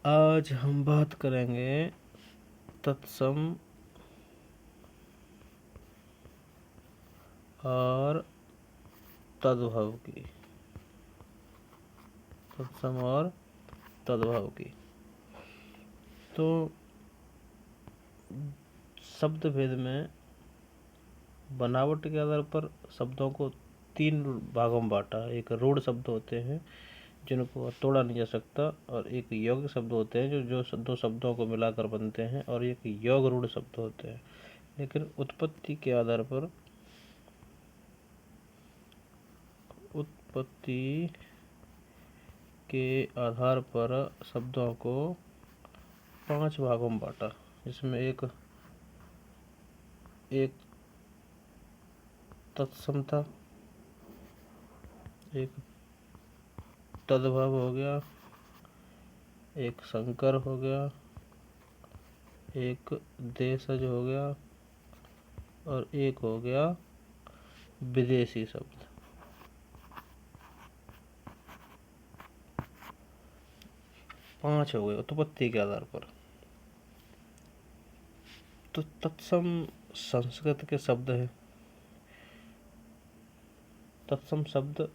आज हम बात करेंगे तत्सम और तद्भव की। तत्सम और तद्भव की। तो शब्द भेद में बनावट के आधार पर शब्दों को 3 भागों में बांटा। एक रूढ़ शब्द होते हैं जिनको तोड़ा नहीं जा सकता, और एक यौगिक शब्द होते हैं जो दो शब्दों को मिलाकर बनते हैं, और एक योग रूढ़ शब्द होते हैं। लेकिन उत्पत्ति के आधार पर शब्दों को 5 भागों में बांटा, जिसमें एक तत्सम था, एक तद्भव हो गया, एक संकर हो गया, एक देशज हो गया, और एक हो गया विदेशी शब्द। पांच हो गए उत्पत्ति के आधार पर। तो तत्सम संस्कृत के शब्द है। तत्सम शब्द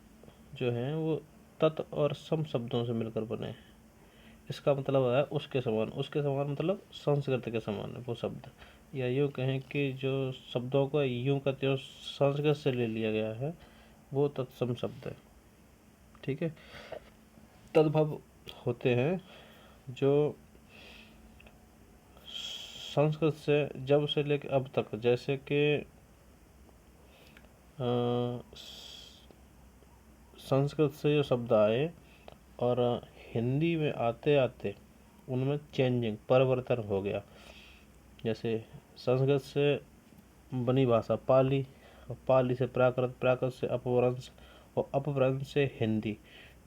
जो हैं वो तत् और सम शब्दों से मिलकर बने हैं। इसका मतलब है उसके समान। उसके समान मतलब संस्कृत के समान है वो शब्द, या यूँ कहें कि जो शब्दों को यूँ का त्यों संस्कृत से ले लिया गया है, वो तत्सम शब्द है। ठीक है। तद्भव होते हैं जो संस्कृत से जब से लेकर अब तक, जैसे कि संस्कृत से जो शब्द आए और हिंदी में आते आते उनमें चेंजिंग परिवर्तन हो गया। जैसे संस्कृत से बनी भाषा पाली, और पाली से प्राकृत, प्राकृत से अपभ्रंश, और अपभ्रंश से हिंदी।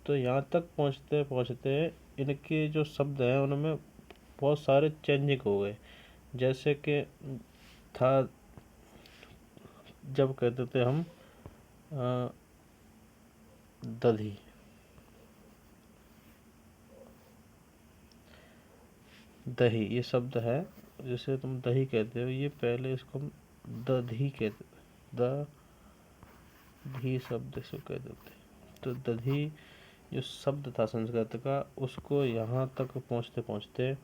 तो यहाँ तक पहुँचते पहुँचते इनके जो शब्द हैं उनमें बहुत सारे चेंजिंग हो गए। जैसे कि था, जब कहते थे हम दधी, दही ये शब्द है, जैसे तुम दही कहते हो, ये पहले इसको हम दधी कहते, दधी शब्द से कहते थे। तो दधी जो शब्द था संस्कृत का, उसको यहाँ तक पहुँचते पहुँचते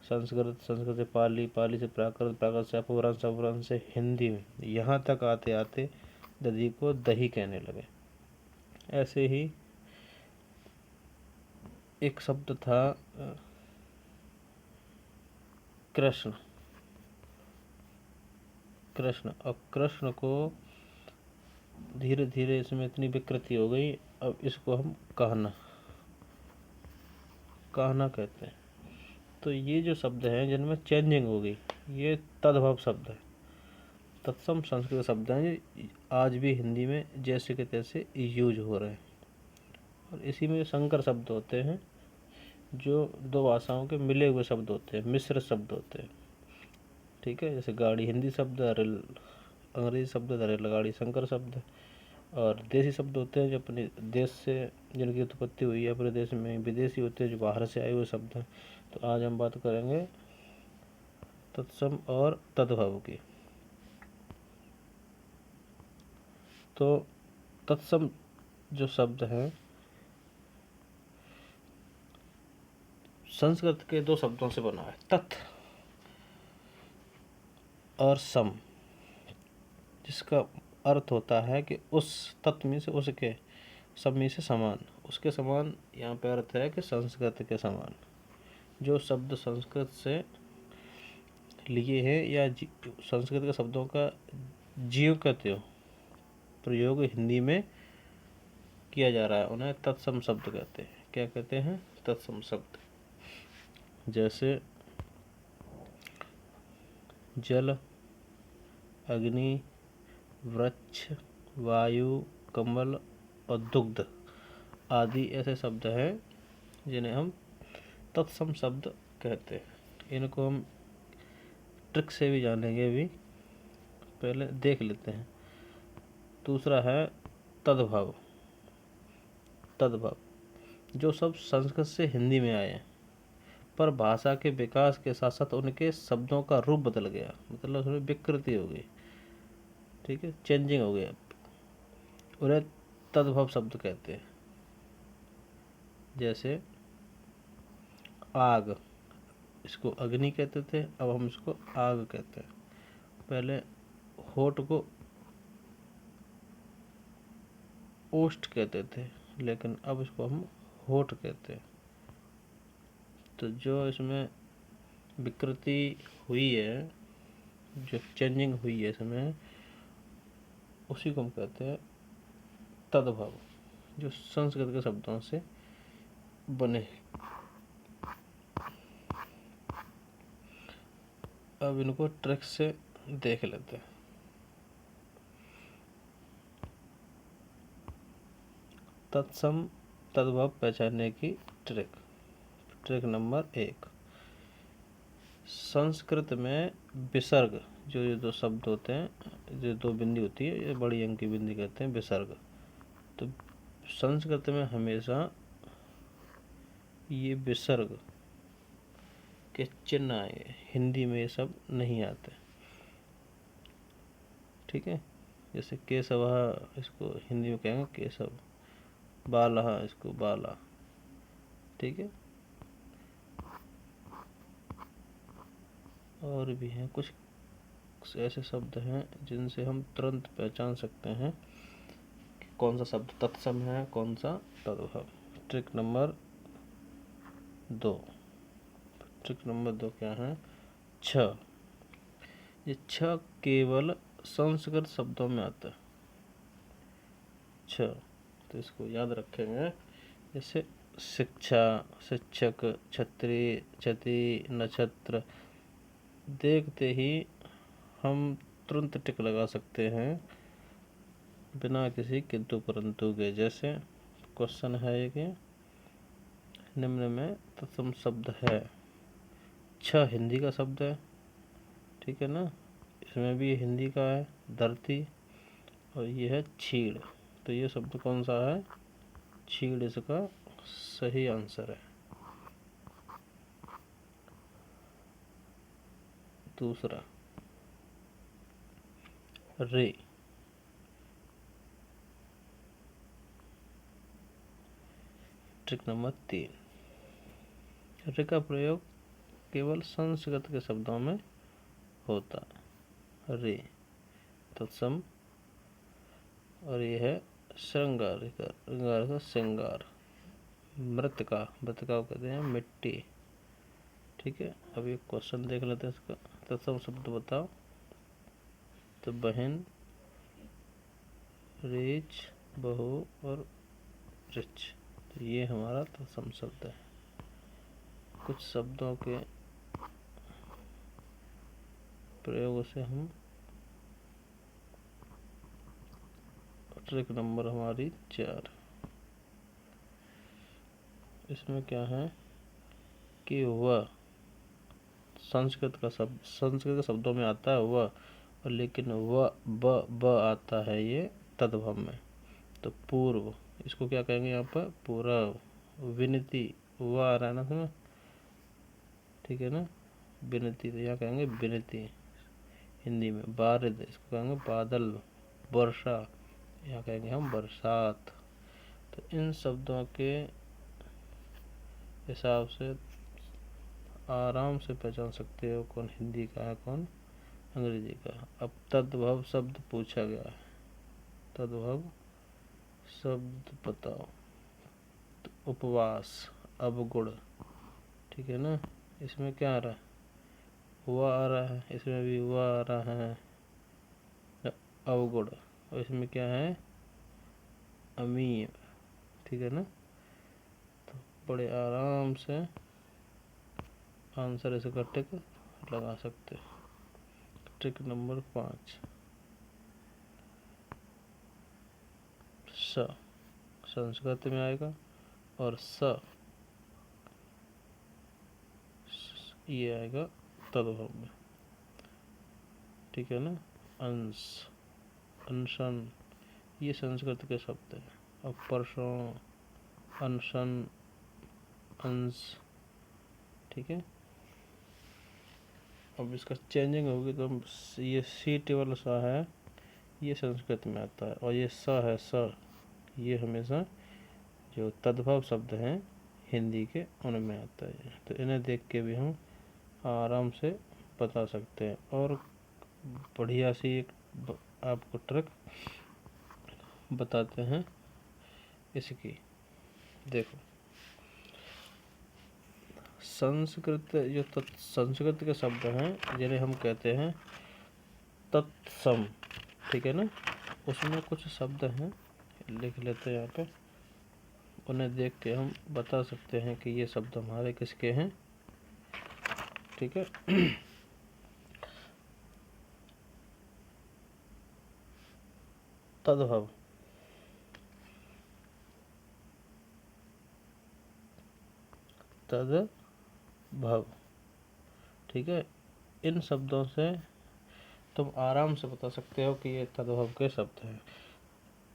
संस्कृत से पाली, पाली से प्राकृत, प्राकृत से अपभ्रंश, अपभ्रंश से हिंदी में यहाँ तक आते आते दधी को दही कहने लगे। ऐसे ही एक शब्द था कृष्ण। कृष्ण, और कृष्ण को धीरे धीरे इसमें इतनी विकृति हो गई, अब इसको हम कहना कहते हैं। तो ये जो शब्द हैं जिनमें चेंजिंग हो गई, ये तद्भव शब्द है। तत्सम संस्कृत शब्द हैं आज भी हिंदी में जैसे के तैसे यूज हो रहे हैं। और इसी में संकर शब्द होते हैं जो दो भाषाओं के मिले हुए शब्द होते हैं, मिश्र शब्द होते हैं। ठीक है। जैसे गाड़ी हिंदी शब्द, रेल अंग्रेजी शब्द, रेलगाड़ी संकर शब्द है। और देसी शब्द होते हैं जो अपने देश से, जिनकी उत्पत्ति हुई है अपने देश में। विदेशी होते हैं जो बाहर से आए हुए शब्द हैं। तो आज हम बात करेंगे तत्सम और तद्भव की। तो तत्सम जो शब्द है संस्कृत के 2 शब्दों से बना है, तत् और सम, जिसका अर्थ होता है कि उस तत्व में से उसके, सब में से समान। उसके समान यहाँ पे अर्थ है कि संस्कृत के समान। जो शब्द संस्कृत से लिए हैं या संस्कृत के शब्दों का ज्यों का त्यों प्रयोग हिंदी में किया जा रहा है, उन्हें तत्सम शब्द कहते हैं। क्या कहते हैं? तत्सम शब्द। जैसे जल, अग्नि, वृक्ष, वायु, कमल और दुग्ध आदि ऐसे शब्द हैं जिन्हें हम तत्सम शब्द कहते हैं। इनको हम ट्रिक से भी जानेंगे भी, पहले देख लेते हैं। दूसरा है तद्भव। तद्भव जो शब्द संस्कृत से हिंदी में आए हैं पर भाषा के विकास के साथ साथ उनके शब्दों का रूप बदल गया, मतलब उसमें विकृति हो गई, ठीक है, चेंजिंग हो गया। उन्हें तद्भव शब्द कहते हैं। जैसे आग, इसको अग्नि कहते थे, अब हम इसको आग कहते हैं। पहले होठ को ओष्ठ कहते थे, लेकिन अब इसको हम होठ कहते हैं। तो जो इसमें विकृति हुई है, जो चेंजिंग हुई है इसमें, उसी को हम कहते हैं तद्भव, जो संस्कृत के शब्दों से बने। अब इनको ट्रिक से देख लेते हैं। तत्सम तद्भव पहचानने की ट्रिक। ट्रिक नंबर 1, संस्कृत में विसर्ग, जो ये दो शब्द होते हैं, जो दो बिंदी होती है, ये बड़ी अंक की बिंदी कहते हैं, विसर्ग। तो संस्कृत में हमेशा ये विसर्ग के चिन्ह आए, हिंदी में ये सब नहीं आते, ठीक है। जैसे केशव, इसको हिंदी में कहेंगे केशव, बाला, इसको बाला, ठीक है। और भी हैं कुछ ऐसे शब्द हैं जिनसे हम तुरंत पहचान सकते हैं कि कौन सा शब्द तत्सम है, कौन सा तद्भव। Trick number 2। ट्रिक नंबर 2 क्या है? छ। ये छ केवल संस्कृत शब्दों में आता है, छ। तो इसको याद रखेंगे। जैसे शिक्षा, शिक्षक, छत्री, छति, नक्षत्र। देखते ही हम तुरंत टिक लगा सकते हैं बिना किसी किंतु परंतु के। जैसे क्वेश्चन है एक, निम्न में तत्सम शब्द है। छ हिंदी का शब्द है, ठीक है ना, इसमें भी हिंदी का है, धरती, और ये है छीड़। तो ये शब्द कौन सा है? छीड़ इसका सही आंसर है। दूसरा, रे। ट्रिक नंबर 3, रे का प्रयोग केवल संस्कृत के शब्दों में होता है। रे तत्सम, और ये है श्रृंगार का श्रृंगार। मृतिका, मृतिका को कहते हैं मिट्टी, ठीक है। अब एक क्वेश्चन देख लेते हैं इसका। तत्सम शब्द बताओ। तो बहन, रीच, बहू और रिच। तो ये हमारा तत्सम शब्द है। कुछ शब्दों के प्रयोग से हम, ट्रिक नंबर हमारी 4, इसमें क्या है कि वह संस्कृत का शब्द, संस्कृत के शब्दों में आता है वह, और लेकिन वह ब आता है ये तद्भव में। तो पूर्व, इसको क्या कहेंगे यहाँ पर? पूर्व। विनती, वह आ रहा है ना इसमें, ठीक है ना। विनती, तो यहाँ कहेंगे विनती हिंदी में। बारिद, इसको कहेंगे बादल। वर्षा, यहाँ कहेंगे हम बरसात। तो इन शब्दों के हिसाब से आराम से पहचान सकते हो कौन हिंदी का है, कौन अंग्रेजी का। अब तद्भव शब्द पूछा गया है, तद्भव शब्द बताओ। तो उपवास, अवगुण, ठीक है ना। इसमें क्या आ रहा है? हुआ आ रहा है, इसमें भी हुआ आ रहा है, अवगुण। और इसमें क्या है? अमीय, ठीक है ना। तो बड़े आराम से आंसर इसका टिक लगा सकते हैं। ट्रिक नंबर 5, स संस्कृत में आएगा, और स ये आएगा तद्भव में, ठीक है ना। अंश, अनशन, ये संस्कृत के शब्द हैं। अब परसों, अनशन, अंश, ठीक है। अब इसका चेंजिंग होगी तो हम ये सी टेबल सा है ये संस्कृत में आता है, और ये स है स ये हमेशा जो तद्भव शब्द हैं हिंदी के उनमें आता है। तो इन्हें देख के भी हम आराम से बता सकते हैं। और बढ़िया सी एक आपको ट्रिक बताते हैं इसकी। देखो, संस्कृत जो संस्कृत के शब्द हैं जिन्हें हम कहते हैं तत्सम, ठीक है ना, उसमें कुछ शब्द हैं, लिख लेते हैं यहाँ पे, उन्हें देख के हम बता सकते हैं कि ये शब्द हमारे किसके हैं, ठीक है। तद्भव, तद्भव, ठीक है। इन शब्दों से तुम आराम से बता सकते हो कि ये तद्भव के शब्द हैं।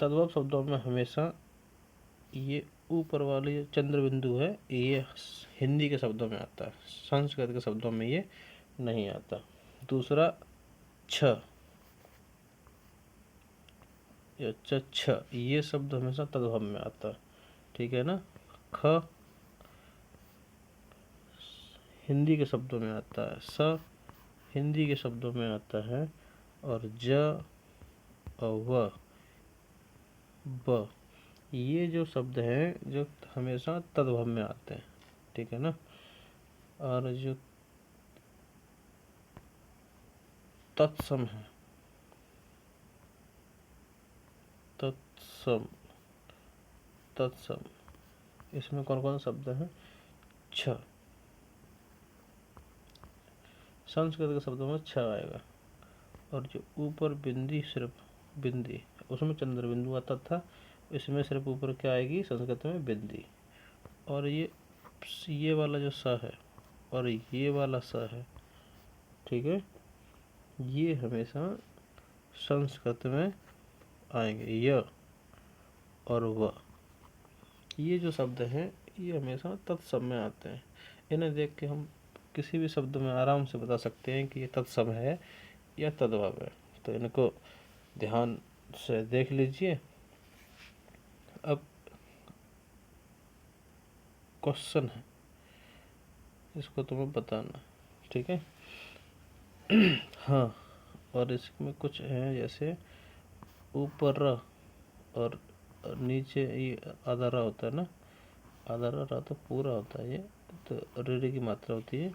तद्भव शब्दों में हमेशा ये ऊपर वाले जो चंद्र बिंदु है ये हिंदी के शब्दों में आता है, संस्कृत के शब्दों में ये नहीं आता। दूसरा छ, छ ये शब्द हमेशा तद्भव में आता है, ठीक है ना। ख हिंदी के शब्दों में आता है, स हिंदी के शब्दों में आता है, और ज और व ब ये जो शब्द हैं जो हमेशा तद्भव में आते हैं, ठीक है ना। और जो तत्सम है, तत्सम, तत्सम इसमें कौन कौन शब्द हैं, छ, संस्कृत के शब्दों में छ आएगा। और जो ऊपर बिंदी, सिर्फ बिंदी, उसमें चंद्र बिंदु आता था, इसमें सिर्फ ऊपर क्या आएगी संस्कृत में, बिंदी। और ये वाला जो स है और ये वाला स है, ठीक है, ये हमेशा संस्कृत में आएंगे। य और व ये जो शब्द हैं ये हमेशा तत्सम में आते हैं। इन्हें देख के हम किसी भी शब्द में आराम से बता सकते हैं कि ये तत्सम है या तद्भव है। तो इनको ध्यान से देख लीजिए। अब क्वेश्चन है, इसको तुम्हें बताना, ठीक है। हाँ, और इसमें कुछ है जैसे ऊपर र और नीचे ये आधा र होता है ना, आधा र तो पूरा होता है ये, तो रे की मात्रा होती है।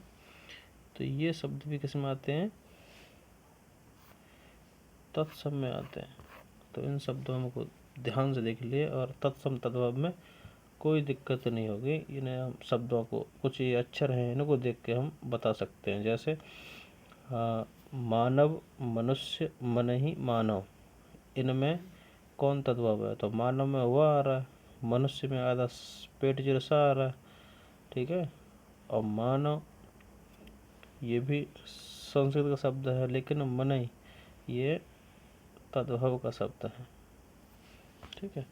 तो ये शब्द भी किस में आते हैं, तत्सम में आते हैं। तो इन शब्दों को ध्यान से देख लिए और तत्सम तद्भव में कोई दिक्कत नहीं होगी। इन्हें हम शब्दों को, कुछ ये अक्षर हैं इनको देख के हम बता सकते हैं। जैसे मानव, मनुष्य, मन ही मानव, इनमें कौन तद्भव है, तो मानव में हुआ आ रहा है, मनुष्य में आधा पेट जिरसा आ रहा है, ठीक है। और मानव ये भी संस्कृत का शब्द है, लेकिन मन ही ये तद्भव का शब्द है, ठीक है।